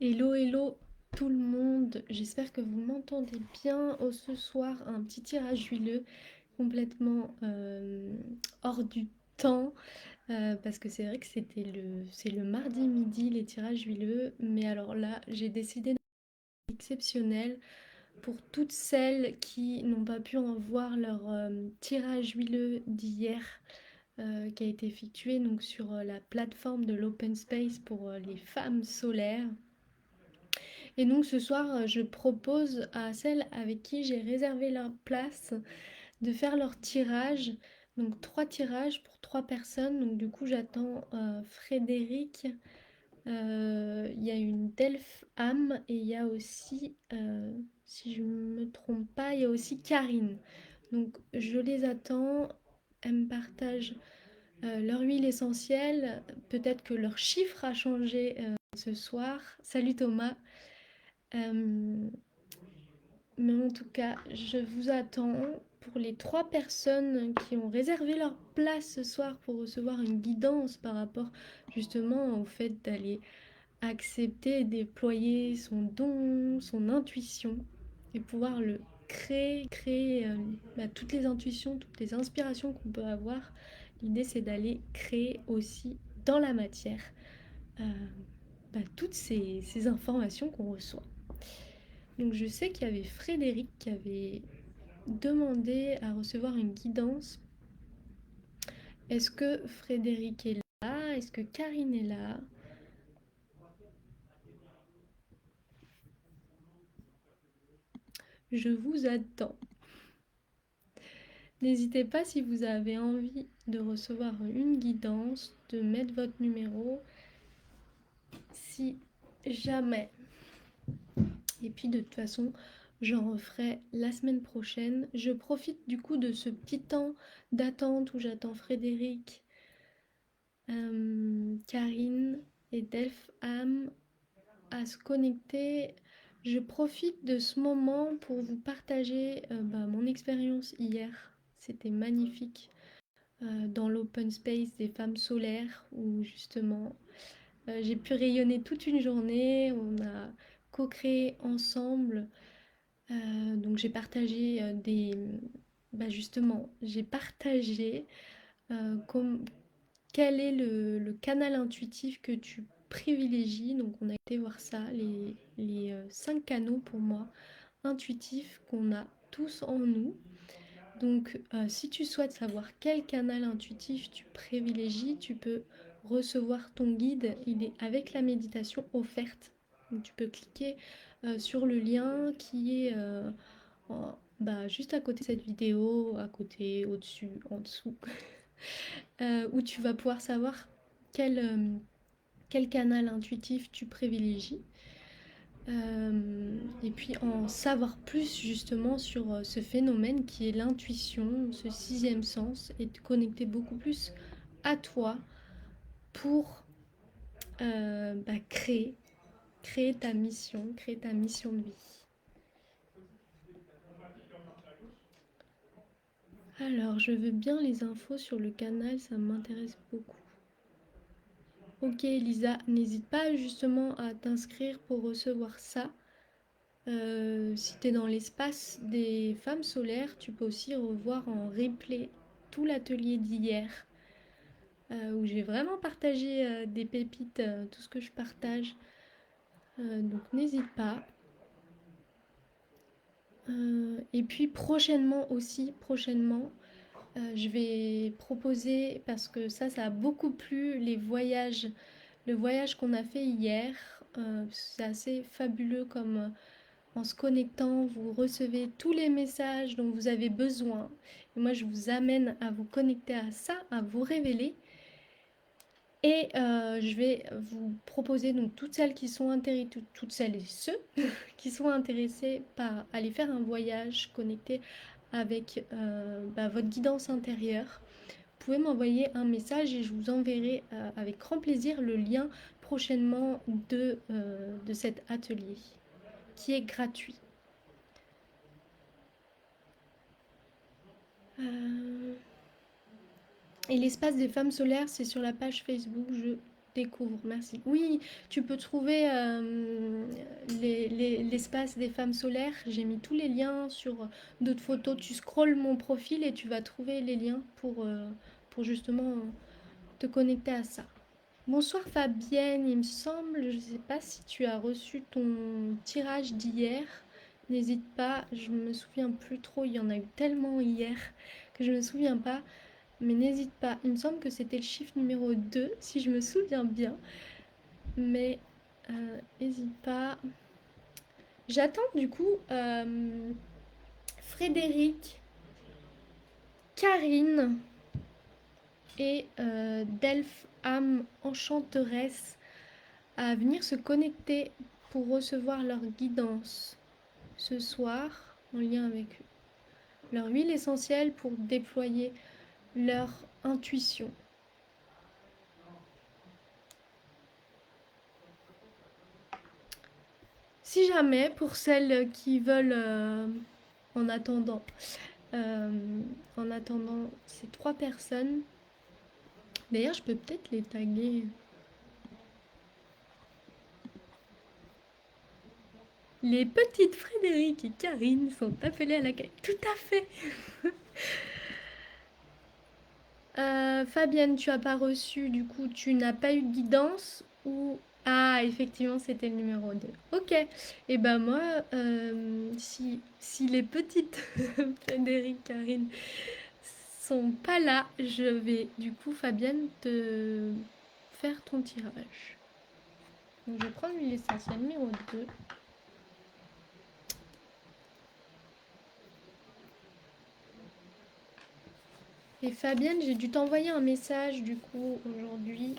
Hello, hello tout le monde, j'espère que vous m'entendez bien. Ce soir, un petit tirage huileux complètement hors du temps, parce que c'est vrai que c'est le mardi midi les tirages huileux, mais alors là j'ai décidé d'être exceptionnel pour toutes celles qui n'ont pas pu en voir leur tirage huileux d'hier, qui a été effectué donc sur la plateforme de l'Open Space pour les femmes solaires. Et donc ce soir, je propose à celles avec qui j'ai réservé leur place de faire leur tirage. Donc 3 tirages pour 3 personnes. Donc du coup, j'attends Frédéric. Il y a une Delph-Am et il y a aussi, si je ne me trompe pas, il y a aussi Karine. Donc je les attends. Elles me partagent leur huile essentielle. Peut-être que leur chiffre a changé ce soir. Salut Thomas. Euh, Mais en tout cas, je vous attends pour les 3 personnes qui ont réservé leur place ce soir pour recevoir une guidance par rapport justement au fait d'aller accepter et déployer son don, son intuition et pouvoir le créer toutes les intuitions, toutes les inspirations qu'on peut avoir. L'idée c'est d'aller créer aussi dans la matière euh, toutes ces informations qu'on reçoit. Donc je sais qu'il y avait Frédéric qui avait demandé à recevoir une guidance. Est-ce que Frédéric est là? Est-ce que Karine est là? Je vous attends. N'hésitez pas si vous avez envie de recevoir une guidance, de mettre votre numéro si jamais. Et puis de toute façon, j'en referai la semaine prochaine. Je profite du coup de ce petit temps d'attente où j'attends Frédéric, Karine et Delpham à se connecter. Je profite de ce moment pour vous partager mon expérience hier. C'était magnifique dans l'open space des femmes solaires où justement j'ai pu rayonner toute une journée. On a co-créé ensemble. Donc j'ai partagé justement, j'ai partagé comme quel est le canal intuitif que tu privilégies. Donc on a été voir ça, les 5 canaux pour moi intuitifs qu'on a tous en nous. Donc si tu souhaites savoir quel canal intuitif tu privilégies, tu peux recevoir ton guide. Il est avec la méditation offerte. Donc tu peux cliquer sur le lien qui est juste à côté de cette vidéo, à côté, au-dessus, en dessous, où tu vas pouvoir savoir quel, euh, quel canal intuitif tu privilégies. Et puis en savoir plus justement sur ce phénomène qui est l'intuition, ce sixième sens, et te connecter beaucoup plus à toi pour créer créer ta mission de vie. Alors, je veux bien les infos sur le canal, ça m'intéresse beaucoup. Ok, Lisa, n'hésite pas justement à t'inscrire pour recevoir ça. Si tu es dans l'espace des femmes solaires, tu peux aussi revoir en replay tout l'atelier d'hier, où j'ai vraiment partagé des pépites, tout ce que je partage. Donc n'hésite pas. Et puis prochainement, je vais proposer, parce que ça a beaucoup plu, le voyage qu'on a fait hier. C'est assez fabuleux comme en se connectant, vous recevez tous les messages dont vous avez besoin. Et moi, je vous amène à vous connecter à ça, à vous révéler. Et je vais vous proposer donc toutes celles qui sont intéressées, toutes celles et ceux qui sont intéressés par aller faire un voyage connecté avec votre guidance intérieure. Vous pouvez m'envoyer un message et je vous enverrai avec grand plaisir le lien prochainement de cet atelier qui est gratuit. Et l'espace des femmes solaires, c'est sur la page Facebook. découvre, merci. Oui, tu peux trouver l'espace des femmes solaires. J'ai mis tous les liens sur d'autres photos. Tu scrolles mon profil et tu vas trouver les liens pour justement te connecter à ça. Bonsoir Fabienne, il me semble, je ne sais pas si tu as reçu ton tirage d'hier. N'hésite pas, je me souviens plus trop, il y en a eu tellement hier que je me souviens pas. Mais n'hésite pas, il me semble que c'était le chiffre numéro 2, si je me souviens bien. Mais n'hésite pas. J'attends du coup Frédéric, Karine et Delph âme enchanteresse à venir se connecter pour recevoir leur guidance ce soir en lien avec leur huile essentielle pour déployer leur intuition. Si jamais, pour celles qui veulent en attendant, euh, en attendant ces 3 personnes, d'ailleurs je peux peut-être les taguer. Les petites Frédéric et Karine sont appelées à l'accueil. Tout à fait. Fabienne, tu as pas reçu, du coup, tu n'as pas eu de guidance ou... Ah, effectivement, c'était le numéro 2. Ok. Et ben moi, si les petites Frédéric, Karine sont pas là, je vais, du coup, Fabienne, te faire ton tirage. Donc, je vais prendre l'huile essentielle numéro 2. Et Fabienne, j'ai dû t'envoyer un message, du coup, aujourd'hui,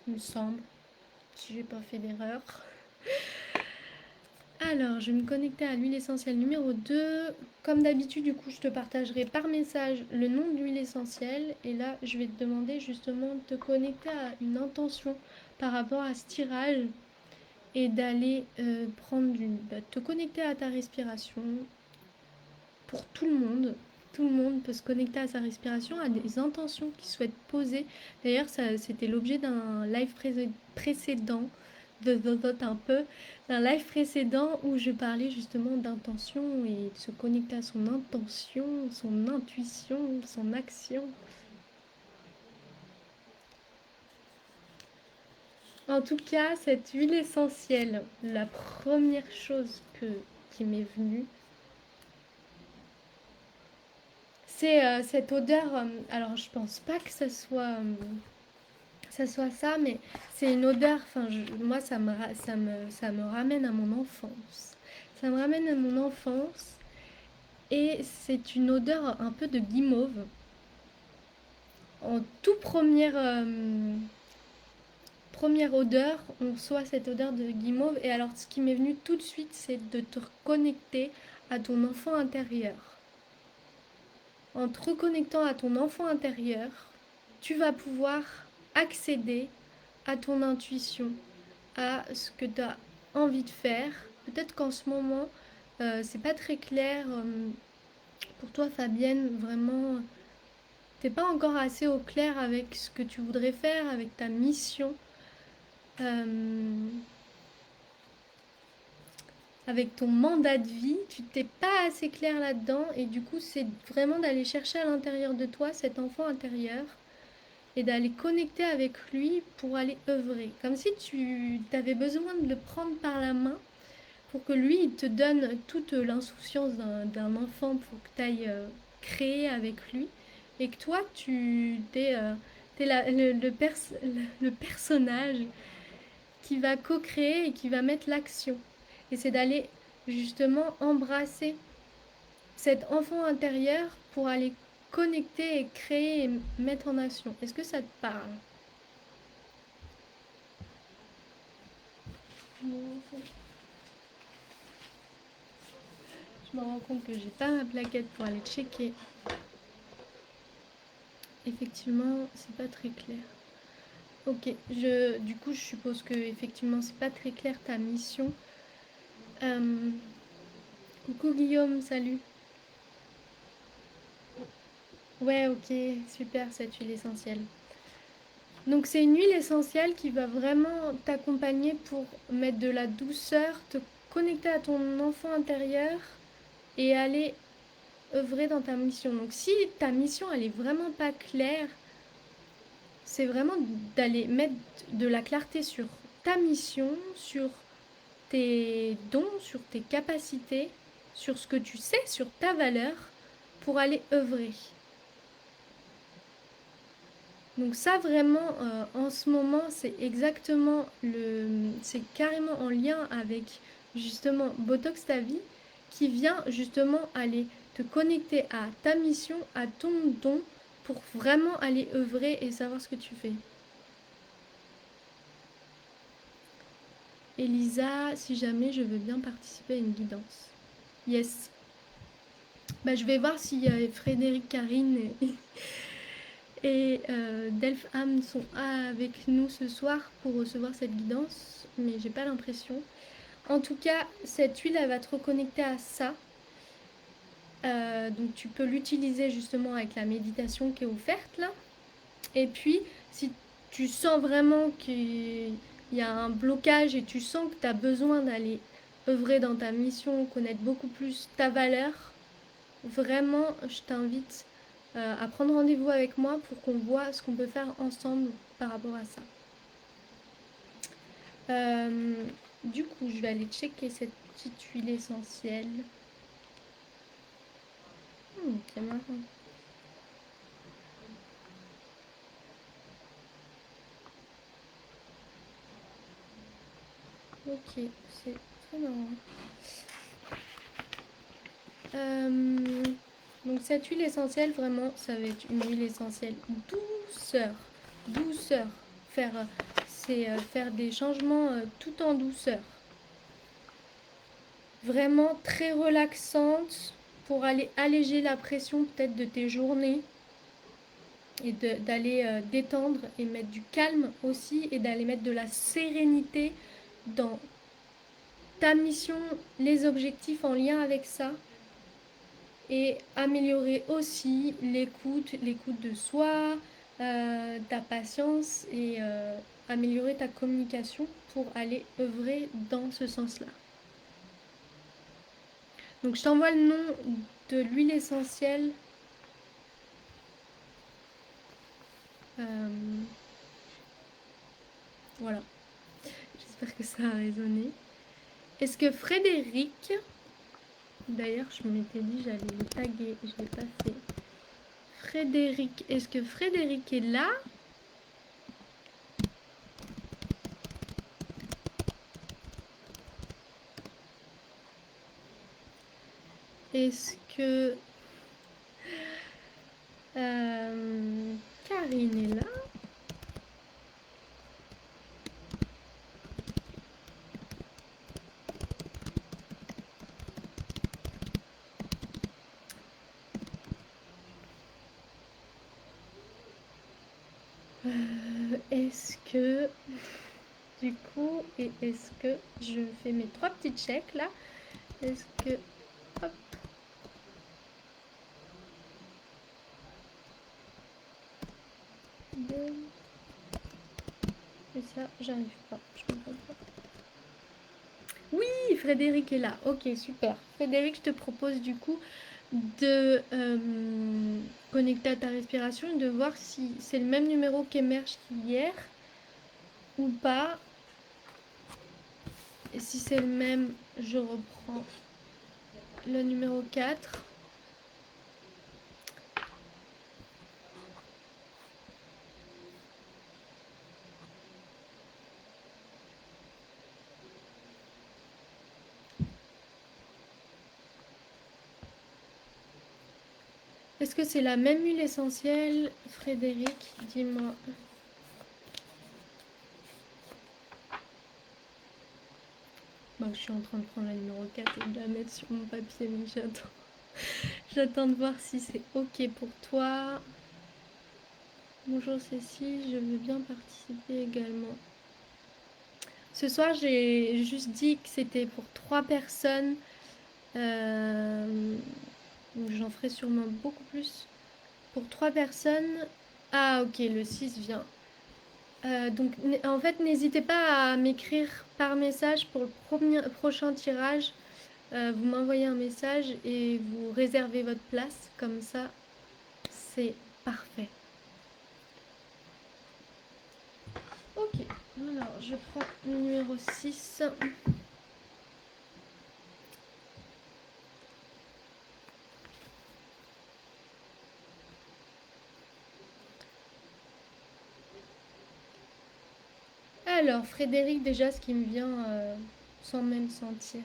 il me semble, si j'ai pas fait d'erreur. Alors, je vais me connecter à l'huile essentielle numéro 2. Comme d'habitude, du coup, je te partagerai par message le nom de l'huile essentielle. Et là, je vais te demander justement de te connecter à une intention par rapport à ce tirage et d'aller te connecter à ta respiration. Pour tout le monde, tout le monde peut se connecter à sa respiration, à des intentions qu'il souhaite poser. D'ailleurs, c'était l'objet d'un live précédent, un peu, d'un live précédent où je parlais justement d'intention et de se connecter à son intention, son intuition, son action. En tout cas, cette huile essentielle, la première chose qui m'est venue, c'est cette odeur. Alors, je pense pas que ça soit ça, mais c'est une odeur. Enfin, moi, ça me ramène à mon enfance. Ça me ramène à mon enfance, et c'est une odeur un peu de guimauve. En tout première odeur, on reçoit cette odeur de guimauve. Et alors, ce qui m'est venu tout de suite, c'est de te reconnecter à ton enfant intérieur. En te reconnectant à ton enfant intérieur, tu vas pouvoir accéder à ton intuition, à ce que tu as envie de faire. Peut-être qu'en ce moment, c'est pas très clair pour toi, Fabienne. Vraiment, t'es pas encore assez au clair avec ce que tu voudrais faire, avec ta mission, avec ton mandat de vie. Tu t'es pas assez clair là-dedans, et du coup, c'est vraiment d'aller chercher à l'intérieur de toi cet enfant intérieur et d'aller connecter avec lui pour aller œuvrer. Comme si tu avais besoin de le prendre par la main pour que lui, il te donne toute l'insouciance d'un enfant pour que tu ailles créer avec lui. Et que toi, t'es le personnage qui va co-créer et qui va mettre l'action. Et c'est d'aller justement embrasser cet enfant intérieur pour aller connecter et créer et mettre en action. Est-ce que ça te parle? Je me rends compte que j'ai pas ma plaquette pour aller checker. Effectivement, c'est pas très clair. Ok, du coup, je suppose que effectivement, c'est pas très clair ta mission. Coucou Guillaume, salut. Ouais, ok, super, cette huile essentielle. Donc c'est une huile essentielle qui va vraiment t'accompagner pour mettre de la douceur, te connecter à ton enfant intérieur et aller œuvrer dans ta mission. Donc si ta mission elle est vraiment pas claire, c'est vraiment d'aller mettre de la clarté sur ta mission, sur tes dons, sur tes capacités, sur ce que tu sais, sur ta valeur pour aller œuvrer. Donc ça vraiment en ce moment c'est carrément en lien avec justement Botox ta vie qui vient justement aller te connecter à ta mission, à ton don pour vraiment aller œuvrer et savoir ce que tu fais. Elisa, si jamais je veux bien participer à une guidance. Yes. Bah, je vais voir si Frédéric, Karine et Delpham sont avec nous ce soir pour recevoir cette guidance, mais j'ai pas l'impression. En tout cas, cette huile, elle va te reconnecter à ça. Donc tu peux l'utiliser justement avec la méditation qui est offerte là. Et puis, si tu sens vraiment qu'il y a un blocage et tu sens que tu as besoin d'aller œuvrer dans ta mission, connaître beaucoup plus ta valeur, vraiment, je t'invite à prendre rendez-vous avec moi pour qu'on voit ce qu'on peut faire ensemble par rapport à ça. Du coup, je vais aller checker cette petite huile essentielle. C'est marrant. Ok, c'est très marrant. Euh, donc cette huile essentielle, vraiment, ça va être une huile essentielle douceur. Douceur. C'est faire des changements tout en douceur. Vraiment très relaxante pour aller alléger la pression peut-être de tes journées et d'aller détendre et mettre du calme aussi et d'aller mettre de la sérénité dans ta mission, les objectifs en lien avec ça et améliorer aussi l'écoute de soi, ta patience et améliorer ta communication pour aller œuvrer dans ce sens-là. Donc je t'envoie le nom de l'huile essentielle. Voilà, j'espère que ça a résonné. Est-ce que Frédéric, d'ailleurs je m'étais dit j'allais le taguer, je ne l'ai pas fait. Frédéric, est-ce que Frédéric est là? Est-ce que Karine est là? Est-ce que du coup, et est-ce que je fais mes 3 petits checks là? Est-ce que hop, et ça, j'arrive pas. Je comprends pas. Oui, Frédéric est là. Ok, super. Frédéric, je te propose du coup de connecter à ta respiration et de voir si c'est le même numéro qu'émerge qu'hier ou pas. Et si c'est le même, je reprends le numéro 4. Est-ce que c'est la même huile essentielle, Frédéric? Dis-moi. Bon, je suis en train de prendre la numéro 4 et de la mettre sur mon papier, mais j'attends. J'attends de voir si c'est ok pour toi. Bonjour Cécile, je veux bien participer également. Ce soir, j'ai juste dit que c'était pour 3 personnes. Donc j'en ferai sûrement beaucoup plus. Pour 3 personnes. Ah, ok, le 6 vient. Donc, en fait, n'hésitez pas à m'écrire par message pour le prochain tirage. Vous m'envoyez un message et vous réservez votre place. Comme ça, c'est parfait. Ok, alors je prends le numéro 6. Alors, Frédéric, déjà, ce qui me vient sans même sentir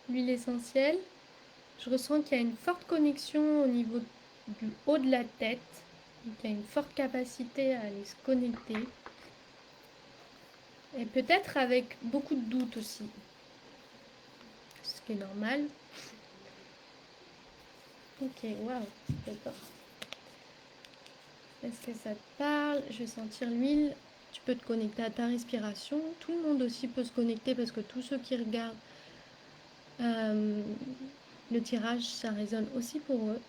l'huile essentielle, je ressens qu'il y a une forte connexion au niveau du haut de la tête. Donc, il y a une forte capacité à aller se connecter. Et peut-être avec beaucoup de doutes aussi. Ce qui est normal. Ok, waouh, d'accord. Est-ce que ça te parle? Je vais sentir l'huile. Tu peux te connecter à ta respiration. Tout le monde aussi peut se connecter parce que tous ceux qui regardent le tirage, ça résonne aussi pour eux.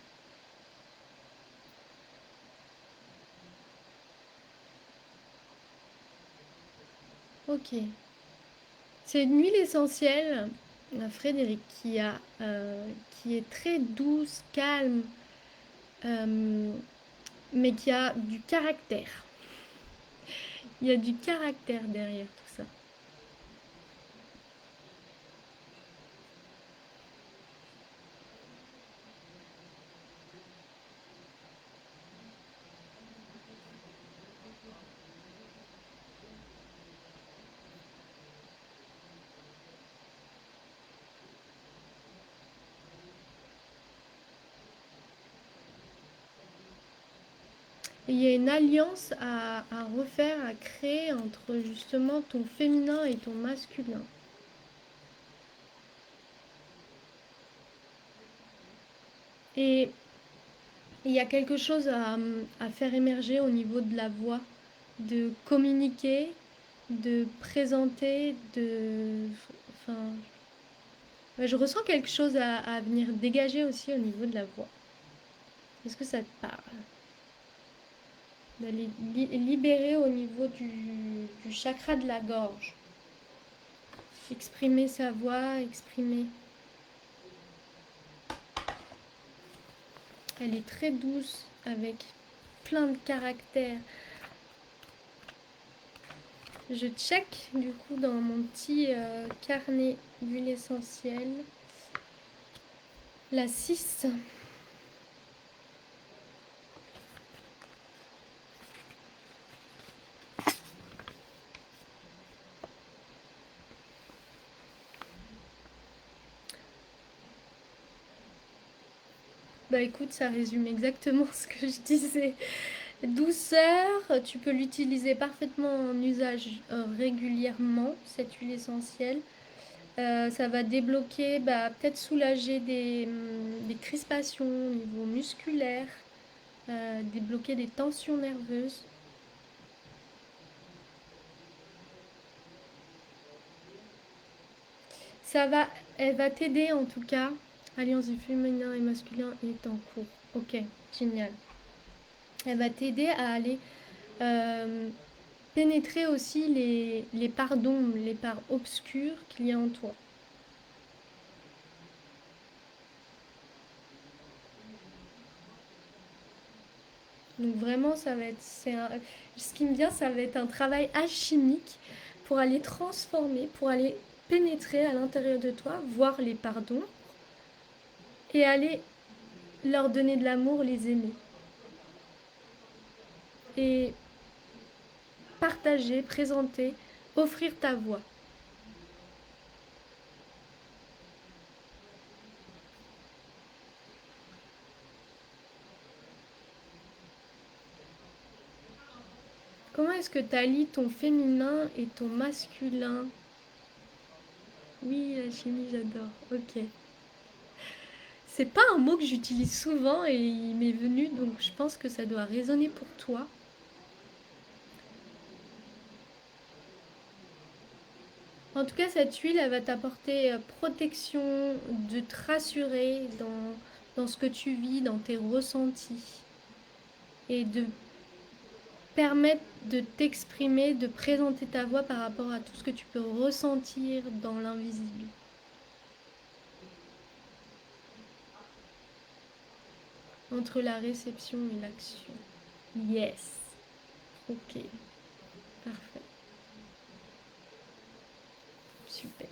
Ok. C'est une huile essentielle, Frédéric, qui est très douce, calme, mais qui a du caractère. Il y a du caractère derrière tout ça. Et il y a une alliance à refaire, à créer entre justement ton féminin et ton masculin. Et il y a quelque chose à faire émerger au niveau de la voix, de communiquer, de présenter, de... Enfin, ouais, je ressens quelque chose à venir dégager aussi au niveau de la voix. Est-ce que ça te parle? D'aller libérer au niveau du chakra de la gorge. Exprimer sa voix, exprimer. Elle est très douce, avec plein de caractère. Je check du coup dans mon petit carnet d'huile essentielle. La 6. Bah écoute, ça résume exactement ce que je disais. Douceur, tu peux l'utiliser parfaitement en usage régulièrement, cette huile essentielle. Ça va débloquer, bah, peut-être soulager des crispations au niveau musculaire, débloquer des tensions nerveuses. Ça va, elle va t'aider en tout cas. Alliance du féminin et masculin est en cours. Ok, génial. Elle va t'aider à aller euh, pénétrer aussi les parts d'ombre, les parts obscures qu'il y a en toi. Donc vraiment, ça va être, ce qui me vient, ça va être un travail alchimique pour aller transformer, pour aller pénétrer à l'intérieur de toi, voir les pardons et aller leur donner de l'amour, les aimer. Et partager, présenter, offrir ta voix. Comment est-ce que tu allies ton féminin et ton masculin? Oui, la chimie, j'adore. Ok. C'est pas un mot que j'utilise souvent et il m'est venu, donc je pense que ça doit résonner pour toi. En tout cas, cette huile, elle va t'apporter protection, de te rassurer dans ce que tu vis, dans tes ressentis. et de permettre de t'exprimer, de présenter ta voix par rapport à tout ce que tu peux ressentir dans l'invisible. Entre la réception et l'action. Yes. Ok. Parfait. Super.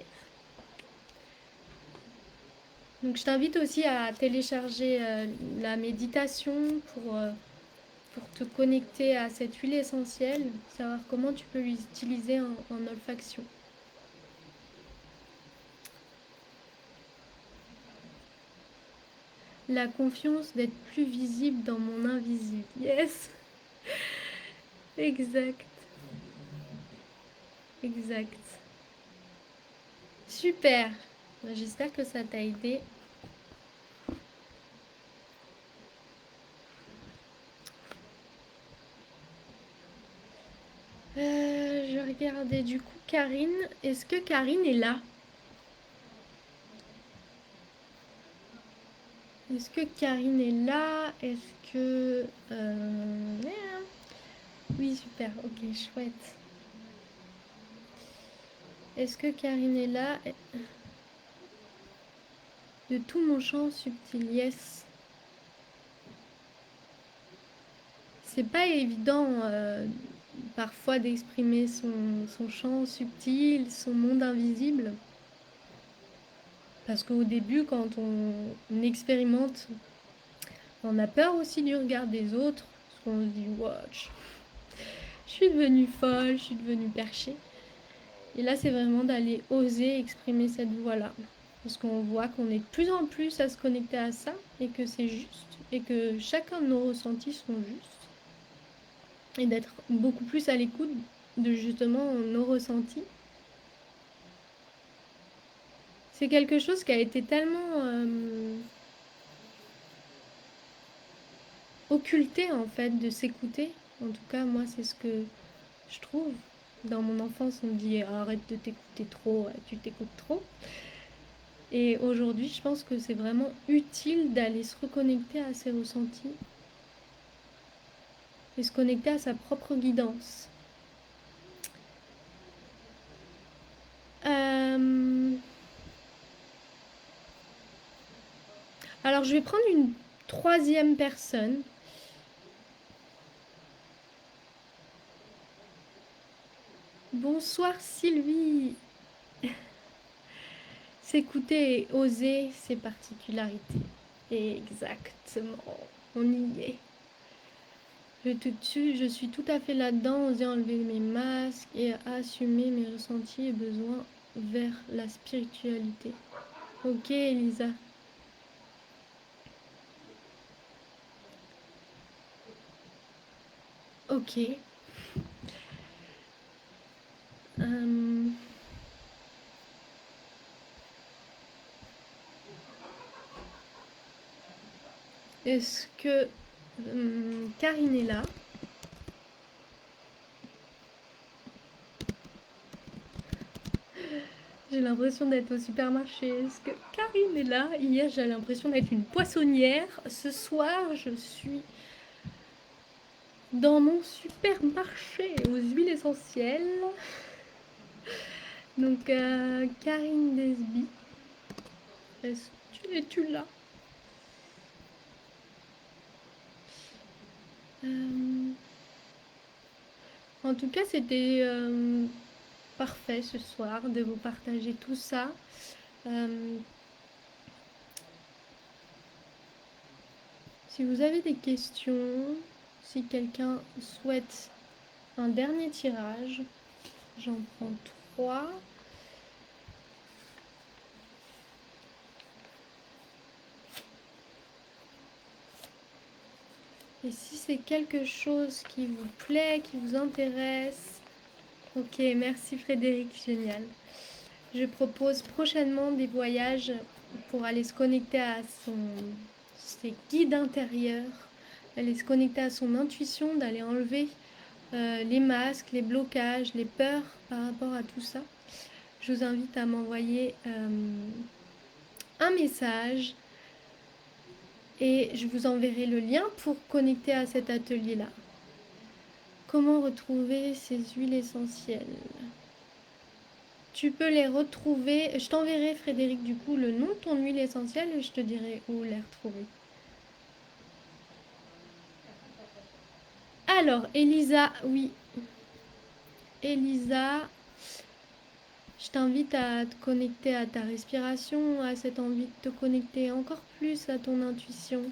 Donc je t'invite aussi à télécharger la méditation pour te connecter à cette huile essentielle, savoir comment tu peux l'utiliser en olfaction. La confiance d'être plus visible dans mon invisible. Yes. Exact. Exact. Super. J'espère que ça t'a aidé. Je regardais du coup Karine. Est-ce que Karine est là? Est-ce que Karine est là? Est-ce que... Oui, super. Ok, chouette. Est-ce que Karine est là? De tout mon champ subtil, yes. C'est pas évident parfois d'exprimer son champ subtil, son monde invisible. Parce qu'au début, quand on expérimente, on a peur aussi du regard des autres. Parce qu'on se dit, watch, je suis devenue folle, je suis devenue perchée. Et là, c'est vraiment d'aller oser exprimer cette voix-là. Parce qu'on voit qu'on est de plus en plus à se connecter à ça et que c'est juste et que chacun de nos ressentis sont justes. Et d'être beaucoup plus à l'écoute de justement nos ressentis. C'est quelque chose qui a été tellement occulté en fait de s'écouter. En tout cas, moi, c'est ce que je trouve. Dans mon enfance, on me dit arrête de t'écouter trop, tu t'écoutes trop. Et aujourd'hui, je pense que c'est vraiment utile d'aller se reconnecter à ses ressentis et se connecter à sa propre guidance. Alors, je vais prendre une troisième personne. Bonsoir Sylvie. S'écouter et oser ses particularités. Exactement. On y est. Je suis tout à fait là-dedans, oser enlever mes masques et assumer mes ressentis et besoins vers la spiritualité. Ok, Elisa. Ok. Est-ce que Karine est là? J'ai l'impression d'être au supermarché. Est-ce que Karine est là? Hier, j'avais l'impression d'être une poissonnière. Ce soir, je suis dans mon supermarché aux huiles essentielles. Donc, Karine Desby, es-tu là? En tout cas, c'était parfait ce soir de vous partager tout ça. Si vous avez des questions, si quelqu'un souhaite un dernier tirage, j'en prends 3. Et si c'est quelque chose qui vous plaît, qui vous intéresse, ok, merci Frédéric, génial. Je propose prochainement des voyages pour aller se connecter à ses guides intérieurs, aller se connecter à son intuition, d'aller enlever les masques, les blocages, les peurs par rapport à tout ça. Je vous invite à m'envoyer un message et je vous enverrai le lien pour connecter à cet atelier-là. Comment retrouver ces huiles essentielles? Tu peux les retrouver, je t'enverrai Frédéric du coup le nom de ton huile essentielle et je te dirai où les retrouver. Alors, Elisa, oui. Elisa, je t'invite à te connecter à ta respiration, à cette envie de te connecter encore plus à ton intuition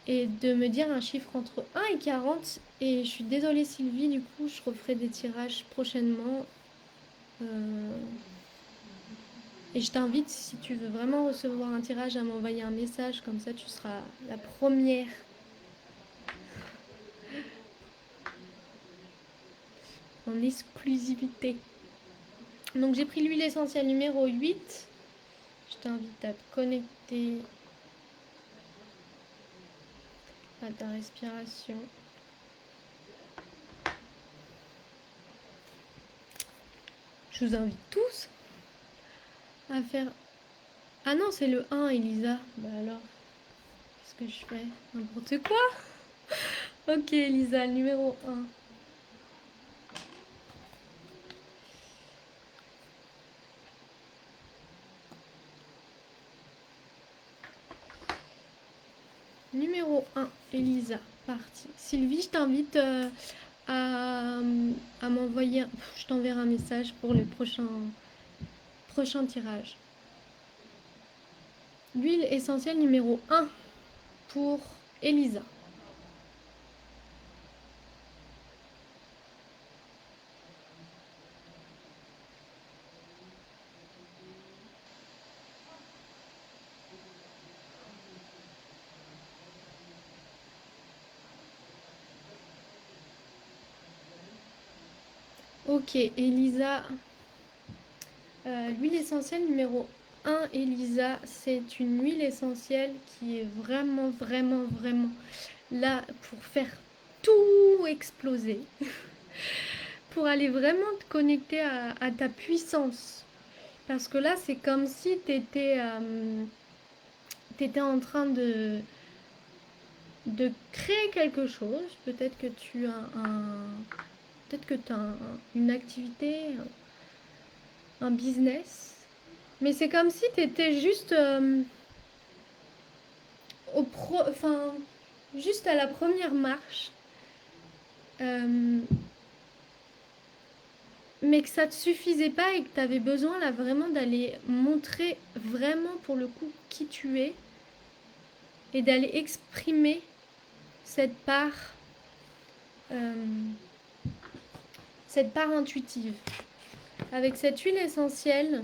et de me dire un chiffre entre 1 et 40. Et je suis désolée Sylvie, du coup je referai des tirages prochainement. Et je t'invite, si tu veux vraiment recevoir un tirage, à m'envoyer un message, comme ça tu seras la première en exclusivité. Donc j'ai pris l'huile essentielle numéro 8. Je t'invite à te connecter à ta respiration. Je vous invite tous à faire... Ah non, c'est le 1, Elisa. Bah alors, qu'est-ce que je fais? N'importe quoi. Ok, Elisa, le numéro 1. Numéro 1, Elisa, parti. Sylvie, je t'invite à, m'envoyer... Je t'enverrai un message pour le prochain tirage. L'huile essentielle numéro 1 pour Elisa. Ok, Elisa. L'huile essentielle numéro 1, Elisa, c'est une huile essentielle qui est vraiment, vraiment, vraiment là pour faire tout exploser. Pour aller vraiment te connecter à ta puissance. Parce que là, c'est comme si tu étais, en train de créer quelque chose. Peut-être que tu as une activité, un business. Mais c'est comme si tu étais juste juste à la première marche. Mais que ça te suffisait pas et que tu avais besoin là vraiment d'aller montrer vraiment pour le coup qui tu es et d'aller exprimer cette part euh, intuitive. Avec cette huile essentielle,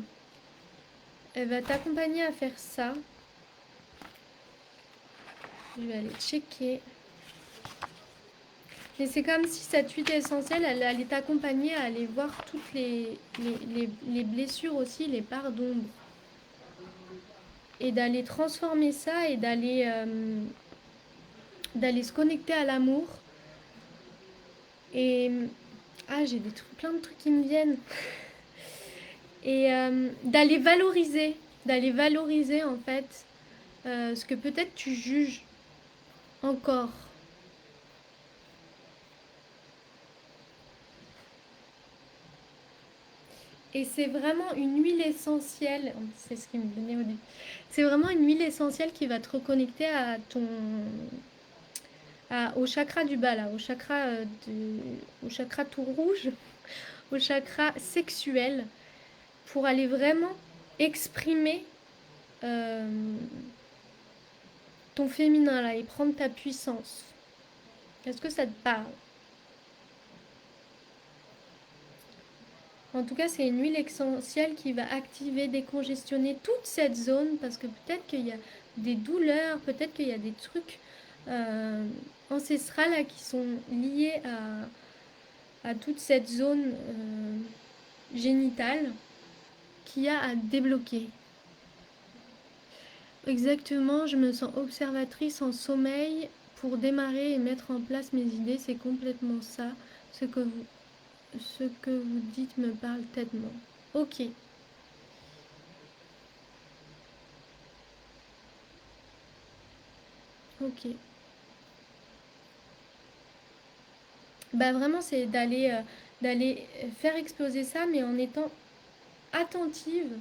elle va t'accompagner à faire ça. Je vais aller checker. Et c'est comme si cette huile essentielle, elle allait t'accompagner à aller voir toutes les blessures aussi, les parts d'ombre. Et d'aller transformer ça et d'aller se connecter à l'amour. Et j'ai plein de trucs qui me viennent. Et d'aller valoriser en fait ce que peut-être tu juges encore. Et c'est vraiment une huile essentielle, c'est ce qui me venait au début. C'est vraiment une huile essentielle qui va te reconnecter à au chakra du bas là, au chakra tout rouge, au chakra sexuel, pour aller vraiment exprimer euh, ton féminin là et prendre ta puissance. Est-ce que ça te parle? En tout cas, c'est une huile essentielle qui va activer, décongestionner toute cette zone parce que peut-être qu'il y a des douleurs, peut-être qu'il y a des trucs ancestrales là, qui sont liés à toute cette zone génitale qu'il y a à débloquer. Exactement, je me sens observatrice en sommeil pour démarrer et mettre en place mes idées, c'est complètement ça. Ce que vous dites me parle tellement. Ok. Ok. Bah vraiment, c'est d'aller faire exploser ça, mais en étant attentive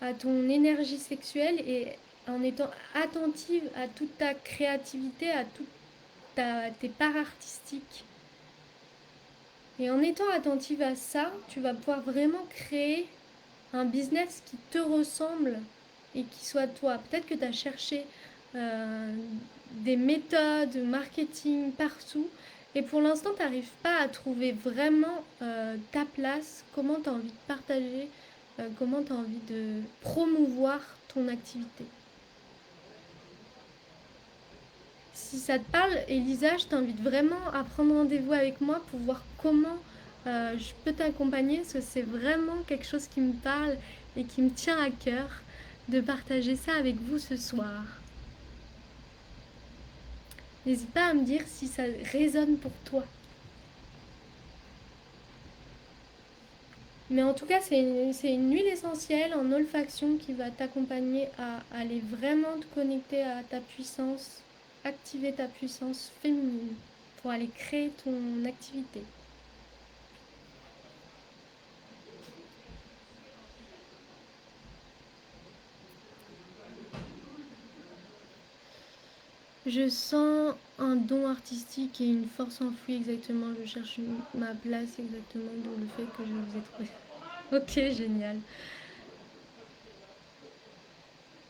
à ton énergie sexuelle et en étant attentive à toute ta créativité, à toutes tes parts artistiques. Et en étant attentive à ça, tu vas pouvoir vraiment créer un business qui te ressemble et qui soit toi. Peut-être que tu as cherché euh, des méthodes marketing partout et pour l'instant, tu n'arrives pas à trouver vraiment ta place, comment tu as envie de partager, comment tu as envie de promouvoir ton activité. Si ça te parle, Elisa, je t'invite vraiment à prendre rendez-vous avec moi pour voir comment je peux t'accompagner, parce que c'est vraiment quelque chose qui me parle et qui me tient à cœur de partager ça avec vous ce soir. N'hésite pas à me dire si ça résonne pour toi. Mais en tout cas, c'est une huile essentielle en olfaction qui va t'accompagner à aller vraiment te connecter à ta puissance, activer ta puissance féminine pour aller créer ton activité. Je sens un don artistique et une force enfouie exactement. Je cherche ma place exactement, d'où le fait que je vous ai trouvé. Ok, génial.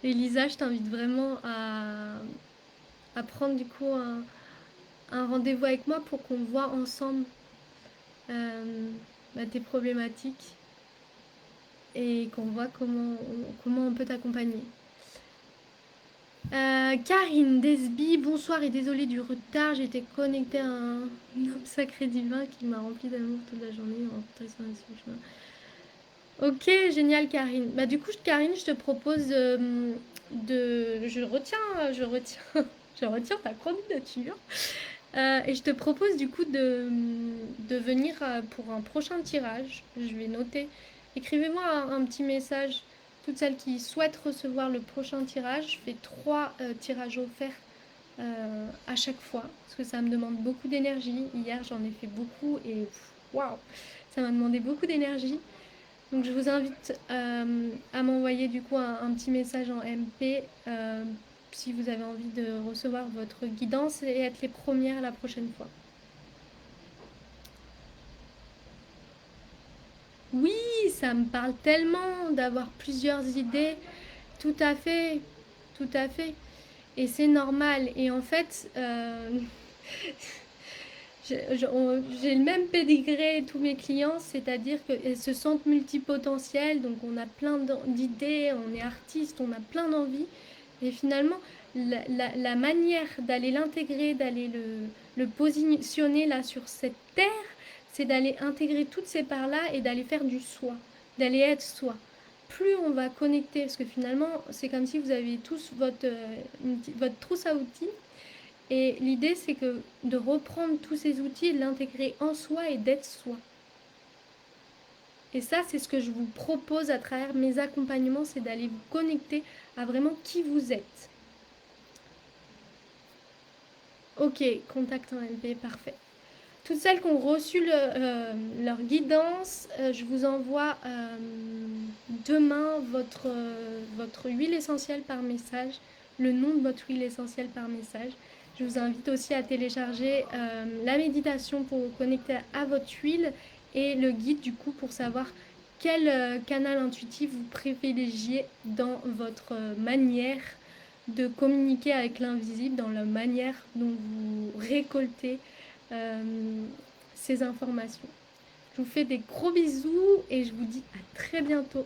Elisa, je t'invite vraiment à prendre du coup un rendez-vous avec moi pour qu'on voit ensemble euh, tes problématiques et qu'on voit comment on peut t'accompagner. Karine Desby, bonsoir et désolée du retard, j'étais connectée à un homme sacré divin qui m'a rempli d'amour toute la journée en rencontrant sur le chemin. Ok, génial Karine. Bah du coup Karine, je te propose je retiens, je retiens ta candidature et je te propose du coup de venir pour un prochain tirage. Je vais noter. Écrivez-moi un petit message. Toutes celles qui souhaitent recevoir le prochain tirage, je fais 3 tirages offerts à chaque fois parce que ça me demande beaucoup d'énergie. Hier j'en ai fait beaucoup et waouh, ça m'a demandé beaucoup d'énergie. Donc je vous invite à m'envoyer du coup un petit message en MP si vous avez envie de recevoir votre guidance et être les premières la prochaine fois. Oui, ça me parle tellement d'avoir plusieurs idées. Tout à fait, tout à fait. Et c'est normal. Et en fait, j'ai le même pédigré tous mes clients, c'est-à-dire qu'elles se sentent multipotentielles, donc on a plein d'idées, on est artiste, on a plein d'envies. Et finalement, la manière d'aller l'intégrer, d'aller le positionner là sur cette terre, c'est d'aller intégrer toutes ces parts-là et d'aller faire du soi, d'aller être soi. Plus on va connecter, parce que finalement, c'est comme si vous aviez tous votre trousse à outils et l'idée, c'est que de reprendre tous ces outils et de l'intégrer en soi et d'être soi. Et ça, c'est ce que je vous propose à travers mes accompagnements, c'est d'aller vous connecter à vraiment qui vous êtes. Ok, contact en MP, parfait. Toutes celles qui ont reçu leur guidance, je vous envoie demain votre huile essentielle par message, le nom de votre huile essentielle par message. Je vous invite aussi à télécharger la méditation pour vous connecter à votre huile et le guide du coup pour savoir quel canal intuitif vous privilégiez dans votre manière de communiquer avec l'invisible, dans la manière dont vous récoltez ces informations. Je vous fais des gros bisous et je vous dis à très bientôt.